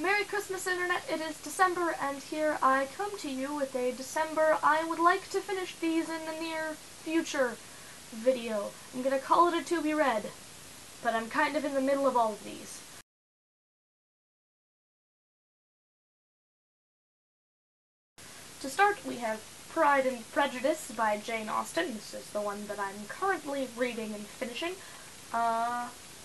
Merry Christmas, Internet! It is December, and here I come to you with a December I would like to finish these in the near future video. I'm gonna call it a to be read, but I'm kind of in the middle of all of these. To start, we have Pride and Prejudice by Jane Austen. This is the one that I'm currently reading and finishing.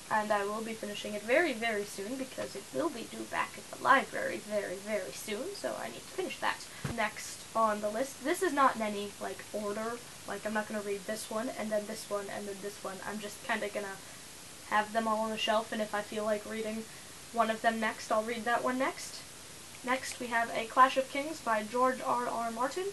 And I will be finishing it very, very soon because it will be due back at the library very, very soon, so I need to finish that. Next on the list, this is not in any, order. I'm not going to read this one, and then this one, and then this one. I'm just kind of going to have them all on the shelf, and if I feel like reading one of them next, I'll read that one next. Next, we have A Clash of Kings by George R.R. Martin.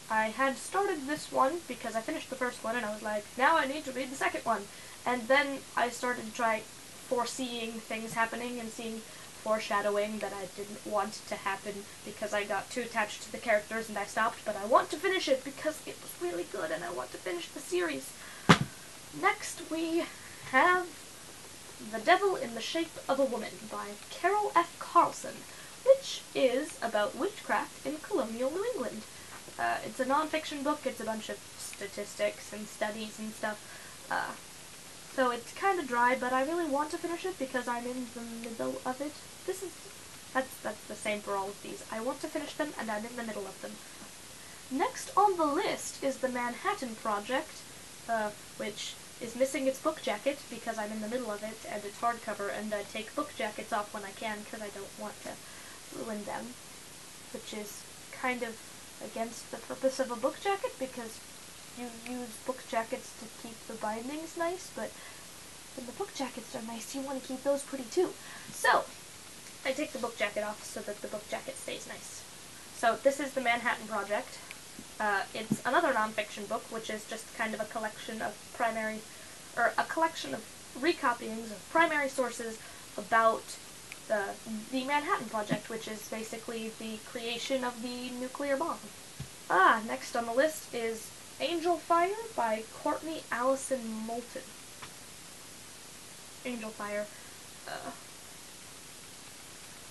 I had started this one because I finished the first one, and I was like, now I need to read the second one. And then I started to try foreseeing things happening and seeing foreshadowing that I didn't want to happen because I got too attached to the characters and I stopped, but I want to finish it because it was really good and I want to finish the series. Next we have The Devil in the Shape of a Woman by Carol F. Karlsen, which is about witchcraft in colonial New England. It's a non-fiction book. It's a bunch of statistics and studies and stuff. So it's kind of dry, but I really want to finish it because I'm in the middle of it. That's the same for all of these. I want to finish them, and I'm in the middle of them. Next on the list is the Manhatten Project, which is missing its book jacket because I'm in the middle of it, and it's hardcover, and I take book jackets off when I can because I don't want to ruin them, which is kind of against the purpose of a book jacket because you use book jackets to keep the bindings nice, but when the book jackets are nice, you want to keep those pretty too. So, I take the book jacket off so that the book jacket stays nice. So, this is the Manhatten Project. It's another nonfiction book, which is just kind of a collection of recopyings of primary sources about the Manhatten Project, which is basically the creation of the nuclear bomb. Next on the list is Angelfire by Courtney, Allison, Moulton. Angelfire.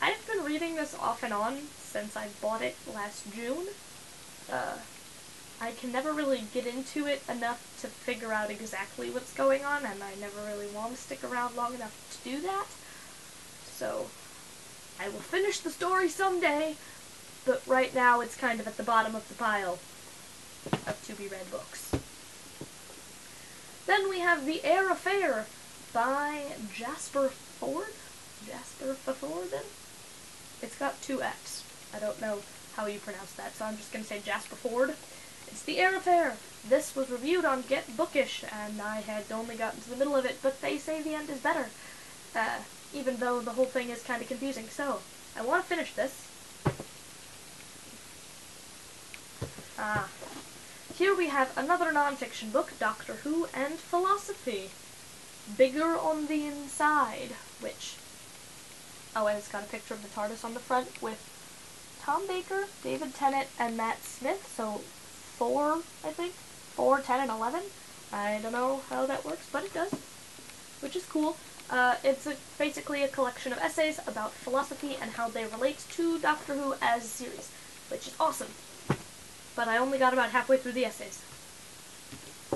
I've been reading this off and on since I bought it last June. I can never really get into it enough to figure out exactly what's going on, and I never really want to stick around long enough to do that. So, I will finish the story someday, but right now it's kind of at the bottom of the pile of to-be-read books. Then we have The Eyre by Jasper Fforde? Jasper Fforde? It's got two F's. I don't know how you pronounce that, so I'm just going to say Jasper Fforde. It's The Eyre. This was reviewed on Get Bookish, and I had only gotten to the middle of it, but they say the end is better, even though the whole thing is kind of confusing. So, I want to finish this. Here we have another nonfiction book, Doctor Who and Philosophy. Bigger on the Inside, which... Oh, and it's got a picture of the TARDIS on the front with Tom Baker, David Tennant, and Matt Smith, so 4, I think? 4, 10, and 11? I don't know how that works, but it does, which is cool. It's basically a collection of essays about philosophy and how they relate to Doctor Who as a series, which is awesome. But I only got about halfway through the essays.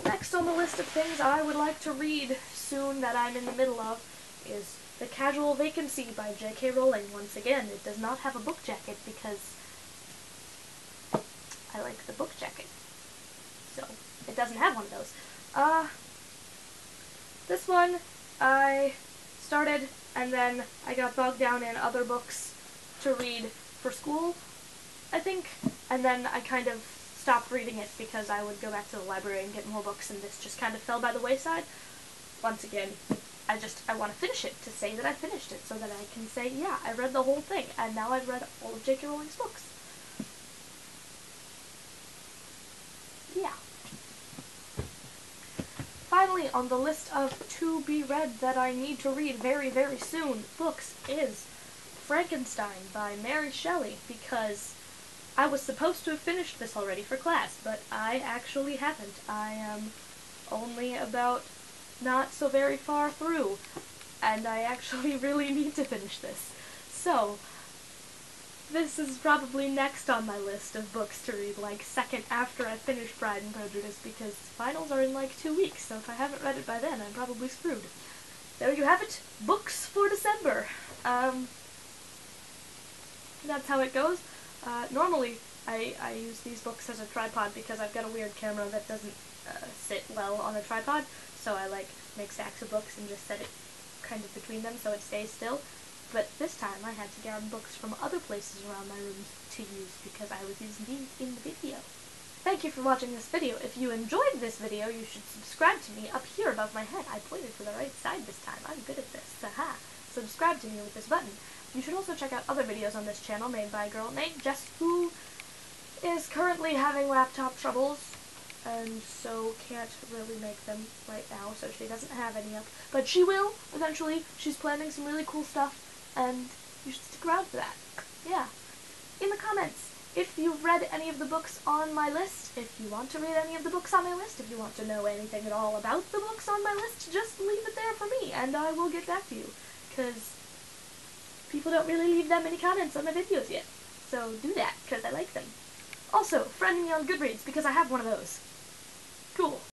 Next on the list of things I would like to read soon that I'm in the middle of is The Casual Vacancy by J.K. Rowling. Once again, it does not have a book jacket because I like the book jacket. So, it doesn't have one of those. This one I started, and then I got bogged down in other books to read for school, I think, and then I kind of stopped reading it because I would go back to the library and get more books, and this just kind of fell by the wayside. Once again, I want to finish it to say that I finished it, so that I can say, yeah, I read the whole thing, and now I've read all of J.K. Rowling's books. Yeah. Finally, on the list of to-be-read that I need to read very, very soon books is Frankenstein by Mary Shelley, because I was supposed to have finished this already for class, but I actually haven't. I am only about not so very far through, and I actually really need to finish this. So, this is probably next on my list of books to read, like second after I finish Pride and Prejudice, because finals are in like 2 weeks, so if I haven't read it by then, I'm probably screwed. There you have it, books for December. That's how it goes. Normally, I use these books as a tripod because I've got a weird camera that doesn't sit well on a tripod, so I like make stacks of books and just set it kind of between them so it stays still. But this time I had to grab books from other places around my room to use because I was using these in the video. Thank you for watching this video. If you enjoyed this video, you should subscribe to me up here above my head. I pointed to the right side this time. I'm good at this. Haha. Subscribe to me with this button. You should also check out other videos on this channel made by a girl named Jess, who is currently having laptop troubles and so can't really make them right now, so she doesn't have any up. But she will, eventually. She's planning some really cool stuff, and you should stick around for that. Yeah. In the comments, if you've read any of the books on my list, if you want to read any of the books on my list, if you want to know anything at all about the books on my list, just leave it there for me, and I will get back to you, because people don't really leave that many comments on my videos yet. So do that, because I like them. Also, friend me on Goodreads, because I have one of those. Cool.